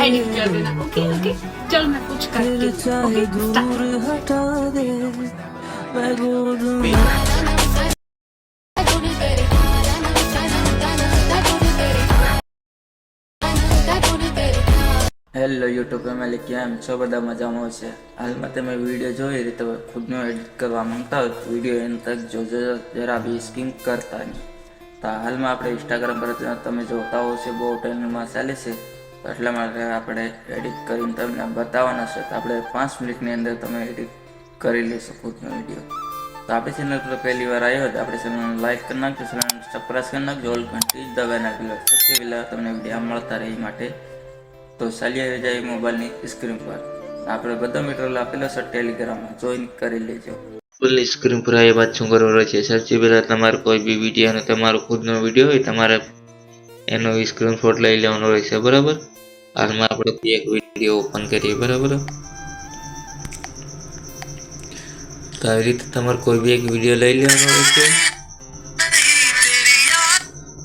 Edit कर देना। Okay okay चल मैं कुछ करती हूँ। ओके હેલો યુટ્યુબ ફેમિલી, કેમ છો? બધા મજામાં છે? હાલમાં તમે વિડીયો જોઈ રીતે ખુદનો એડિટ કરવા માંગતા હોય તો વિડીયો એન્ડ તક જોજો, જરા બી સ્કીપ કરતા નહીં. તો હાલમાં આપણે ઇન્સ્ટાગ્રામ પર તમે જોતા હો છે બહુ ટ્રેન્ડમાં ચાલે છે, તો એટલા માટે આપણે એડિટ કરીને તમને બતાવવાના છે. તો આપણે 5 મિનિટની અંદર તમે એડિટ કરી લેશો ખુદનો વિડીયો. તો આપણે ચેનલ પર પહેલી વાર આવ્યો તો આપણે ચેનલને લાઈક કરી નાખજો, ચેનલને સબસ્ક્રાઈબ કરી નાખજો, ઓલ ઘંટી દબાવી નાખજો. સૌથી પહેલાં તમને વિડીયો મળતા રહે માટે. તો ચાલી આવી જાય મોબાઈલની સ્ક્રીન પર. આપણે બધા મટીરિયલ આપેલો છે ટેલિગ્રામમાં, જોઈન કરી લેજો. ફૂલ સ્ક્રીન પર એ વાત શું કરવાનો છે, સૌથી પહેલાં તમારે કોઈ બી વિડીયોનો તમારો ખુદનો વિડીયો હોય તમારે એનો સ્ક્રીનશોટ લઈ લેવાનો રહેશે, બરાબર. હાલમાં આપણે એક વિડીયો ઓપન કરીએ, બરાબર. તો આવી રીતે તમારે કોઈ બી એક વિડીયો લઈ લેવાનો રહેશે.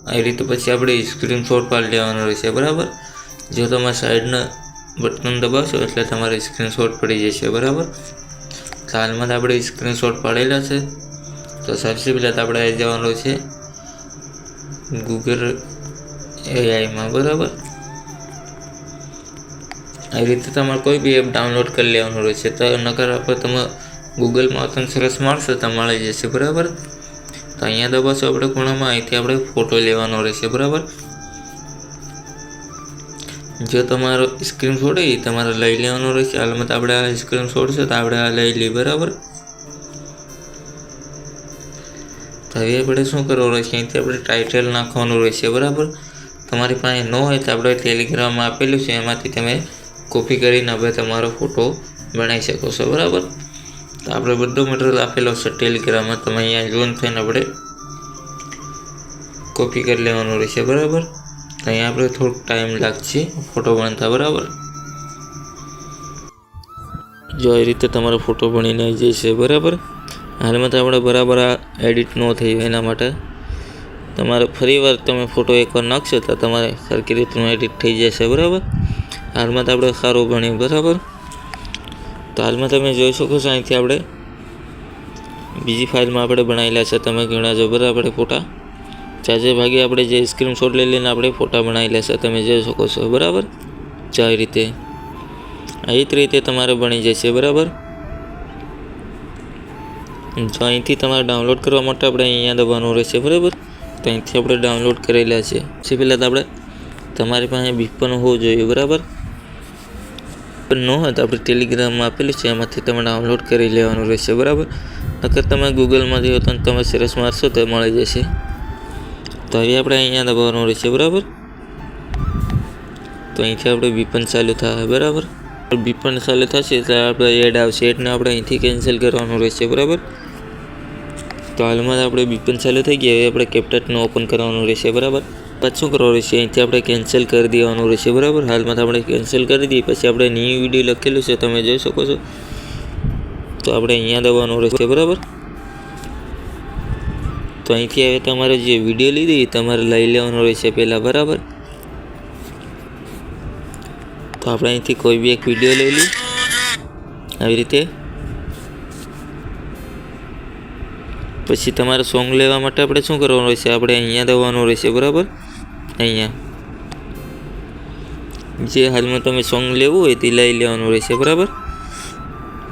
આવી રીતે પછી આપણે સ્ક્રીનશોટ પાડી લેવાનો રહેશે, બરાબર. જો તમે સાઈડના બટન દબાવશો એટલે તમારે સ્ક્રીનશોટ પડી જશે, બરાબર. તો હાલમાં આપણે સ્ક્રીનશોટ પાડેલા છે. તો સૌથી પહેલાં આપણે આવી જવાનું છે ગૂગલ એઆઈમાં, બરાબર. આવી રીતે તમારે કોઈ બી એપ ડાઉનલોડ કરી લેવાનું રહેશે. તો નકર આપણે તમે ગૂગલમાં તમે સરસ મારશો તો મળી જશે, બરાબર. તો અહીંયા દબાવશો આપણે ખૂણામાં, અહીંથી આપણે ફોટો લેવાનો રહેશે, બરાબર. જો તમારો સ્ક્રીનશોટ એ તમારે લઈ લેવાનો રહેશે. હાલમાં તો આપણે આ સ્ક્રીનશોટ છે તો આપણે આ લઈ લઈએ, બરાબર. તો હવે આપણે શું કરવાનું રહેશે, અહીંથી આપણે ટાઇટલ નાખવાનું રહેશે, બરાબર. તમારી પાસે ન હોય તો આપણે ટેલિગ્રામમાં આપેલું છે, એમાંથી તમે કોપી કરીને હવે તમારો ફોટો બનાવી શકો છો, બરાબર. તો આપણે બધો મટીરિયલ આપેલો છે ટેલિગ્રામમાં, તમે અહીંયા જોઈન થઈને આપણે કોપી કરી લેવાનું રહેશે, બરાબર. તો અહીંયા આપણે થોડોક ટાઈમ લાગશે ફોટો બનતા, બરાબર. જો એ રીતે તમારો ફોટો બનીને આવી જશે, બરાબર. હાલમાં તો આપણે બરાબર આ એડિટ ન થઈ એના માટે તમારે ફરીવાર તમે ફોટો એકવાર નાખશો તો તમારે સરખી રીતનું એડિટ થઈ જશે, બરાબર. હાલમાં તો આપણે સારું બન્યું, બરાબર. તો હાલમાં તમે જોઈ શકો છો અહીંથી આપણે બીજી ફાઇલમાં આપણે બનાવેલા છે, તમે ઘણા જો બરાબર ફોટા ચાજે ભાગે આપણે જે સ્ક્રીનશોટ લઈ લઈને આપણે ફોટા બનાવી લેશે, તમે જોઈ શકો છો, બરાબર. જો આવી રીતે તમારે બની જશે, બરાબર. જો અહીંથી તમારે ડાઉનલોડ કરવા માટે આપણે અહીંયા દબાવવાનું રહેશે, બરાબર. તો અહીંથી આપણે ડાઉનલોડ કરેલા છે. સૌથી પહેલાં તો આપણે તમારી પાસે VPN હોવું જોઈએ, બરાબર. પણ ન હોય તો આપણે ટેલિગ્રામમાં આપેલું છે એમાંથી તમે ડાઉનલોડ કરી લેવાનું રહેશે, બરાબર. નકર તમે ગૂગલમાં જઈએ તો તમે સરસ મારશો તો મળી જશે. તો હવે આપણે અહીંયા દબાવવાનું રહેશે, બરાબર. તો અહીંથી આપણે VPN ચાલુ થાય, બરાબર. VPN ચાલુ થશે એટલે આપણે એડ આવશે, એટલે આપણે અહીંથી કેન્સલ કરવાનું રહેશે, બરાબર. તો હાલમાં આપણે VPN ચાલુ થઈ ગયા, હવે આપણે કેપ્ટટને ઓપન કરવાનું રહેશે, બરાબર. પછી શું કરવાનું રહેશે, અહીંથી આપણે કેન્સલ કરી દેવાનું રહેશે, બરાબર. હાલમાં આપણે કેન્સલ કરી દઈએ, પછી આપણે ન્યૂ વિડીયો લખેલું છે તમે જોઈ શકો છો. તો આપણે અહીંયા દબાવવાનું રહેશે, બરાબર. તો અહીંથી હવે તમારે જે વિડીયો લીધી તમારે લઈ લેવાનો રહેશે પહેલાં, બરાબર. તો આપણે અહીંથી કોઈ બી એક વિડીયો લઈ લઈએ આવી રીતે. પછી તમારે સોંગ લેવા માટે આપણે શું કરવાનું રહેશે, આપણે અહીંયા દબાવવાનું રહેશે, બરાબર. અહીંયા જે હાલમાં તમે સોંગ લેવું હોય તે લઈ લેવાનું રહેશે, બરાબર.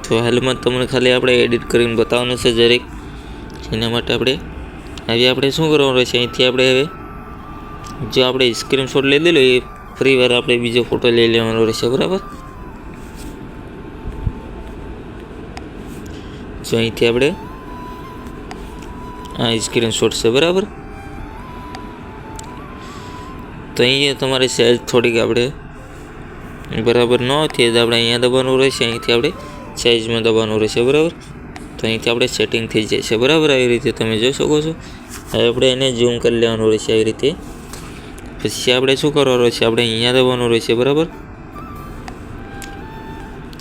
તો હાલમાં તમને ખાલી આપણે એડિટ કરીને બતાવવાનું છે જરીક, એના માટે આપણે શું કરવાનું રહેશે, અહીંથી આપણે હવે જો આપણે સ્ક્રીનશોટ લઈ લેલો એ ફરી વાર આપણે બીજો ફોટો લઈ લેવાનો રહેશે, બરાબર. જો અહીંથી આપણે આ સ્ક્રીનશોટ છે, બરાબર. તો અહીંયા તમારે સાઈઝ થોડીક આપણે બરાબર ન થાય તો આપણે અહીંયા દબાવવાનું રહેશે, અહીંથી આપણે સાઈઝમાં દબાવવાનું રહેશે, બરાબર. તો અહીંથી આપણે સેટિંગ થઈ જશે, બરાબર. આવી રીતે તમે જોઈ શકો છો. હવે આપણે એને ઝૂમ કરી લેવાનું રહેશે આવી રીતે. પછી આપણે શું કરવાનું રહેશે, આપણે અહીંયા દબાવવાનું રહેશે, બરાબર.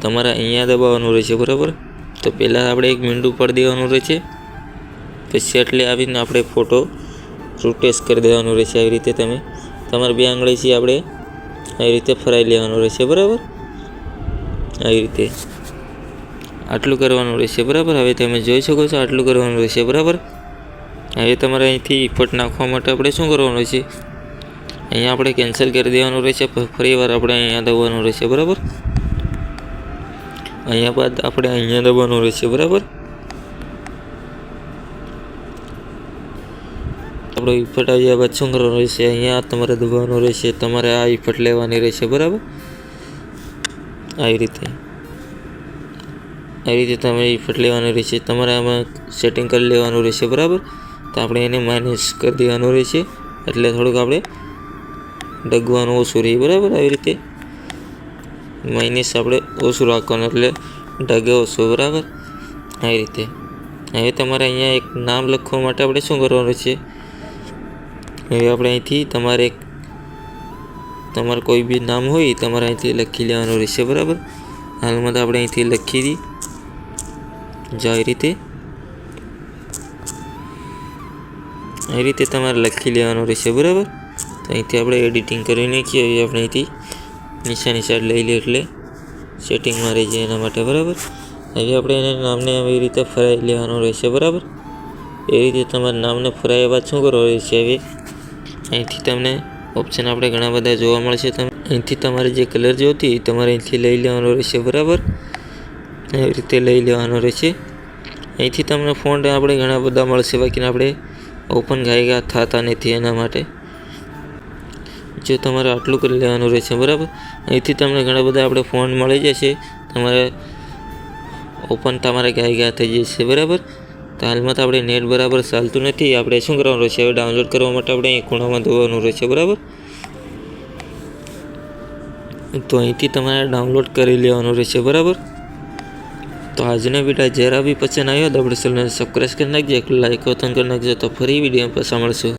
તમારે અહીંયા દબાવવાનું રહેશે, બરાબર. તો પહેલાં આપણે એક મીંડું પાડી દેવાનું રહેશે, પછી એટલે આવીને આપણે ફોટો રોટેટ કરી દેવાનું રહેશે આવી રીતે. તમે તમારે બે આંગળીથી આપણે આવી રીતે ફરાઈ લેવાનું રહેશે, બરાબર. આવી રીતે આટલું કરવાનું રહેશે, બરાબર. હવે તમે જોઈ શકો છો આટલું કરવાનું રહેશે, બરાબર. હવે તમારે અહીંથી ઇફેક્ટ નાખવા માટે આપણે શું કરવાનું રહેશે, અહીંયા આપણે કેન્સલ કરી દેવાનું રહેશે. ફરી વાર આપણે અહીંયા દબાવવાનું રહેશે, બરાબર. અહીંયા બાદ આપણે અહીંયા દબાવવાનું રહેશે, બરાબર. આપણો ઇફેક્ટ આવ્યા બાદ શું કરવાનું રહેશે, અહીંયા તમારે દબાવવાનું રહેશે. તમારે આ ઇફેક્ટ લેવાની રહેશે, બરાબર. આવી રીતે તમારે ઇફેક્ટ લેવાની રહેશે. તમારે આમાં સેટિંગ કરી લેવાનું રહેશે, બરાબર. તો આપણે એને માઇનસ કરી દેવાનું રહેશે, એટલે થોડુંક આપણે ડગવાનું ઓછું રહે, બરાબર. આવી રીતે માઇનસ આપણે ઓછું રાખવાનું, એટલે ડગે ઓછું, બરાબર. આવી રીતે હવે તમારે અહીંયા એક નામ લખવા માટે આપણે શું કરવાનું છે, હવે આપણે અહીંથી તમારે કોઈ બી નામ હોય તમારે અહીંથી લખી લેવાનું રહેશે, બરાબર. હાલમાં તો આપણે અહીંથી લખી દી જો આવી રીતે તમારે લખી લેવાનું રહેશે, બરાબર. તો અહીંથી આપણે એડિટિંગ કરી નાખીએ. હવે આપણે અહીંથી નીચેની સાઈડ લઈ લઈએ, એટલે સેટિંગમાં રહી જાય એના માટે, બરાબર. હવે આપણે એને નામને એવી રીતે ફરાઈ લેવાનું રહેશે, બરાબર. એ રીતે તમારા નામને ફરાયા બાદ શું કરવાનું રહેશે, હવે અહીંથી તમને ઓપ્શન આપણે ઘણા બધા જોવા મળશે. તમે અહીંથી તમારે જે કલર જોઈતી તમારે અહીંથી લઈ લેવાનો રહેશે, બરાબર. એવી રીતે લઈ લેવાનો રહેશે. અહીંથી તમને ફોન્ટ આપણે ઘણા બધા મળશે, બાકી આપણે ઓપન ગાયગા થતા નથી, એના માટે જો તમારે આટલું કરી લેવાનું રહેશે, બરાબર. અહીંથી તમને ઘણા બધા આપણે ફોન્ટ મળી જશે, તમારે ઓપન તમારે ગાયગા થઈ જશે, બરાબર. તો હાલમાં તો આપણે નેટ બરાબર ચાલતું નથી. આપણે શું કરવાનું રહેશે, હવે ડાઉનલોડ કરવા માટે આપણે અહીં ખૂણામાં દબાવવાનું રહેશે, બરાબર. તો અહીંથી તમારે ડાઉનલોડ કરી લેવાનું રહેશે, બરાબર. તો આજનો વિડીયો જરા બી પસંદ આવ્યો તો આપણે ચેનલને સબસ્ક્રાઈબ કરી નાખજો, એક લાઈક કરી નાખજો. તો ફરી વિડીયો પાછા મળશું.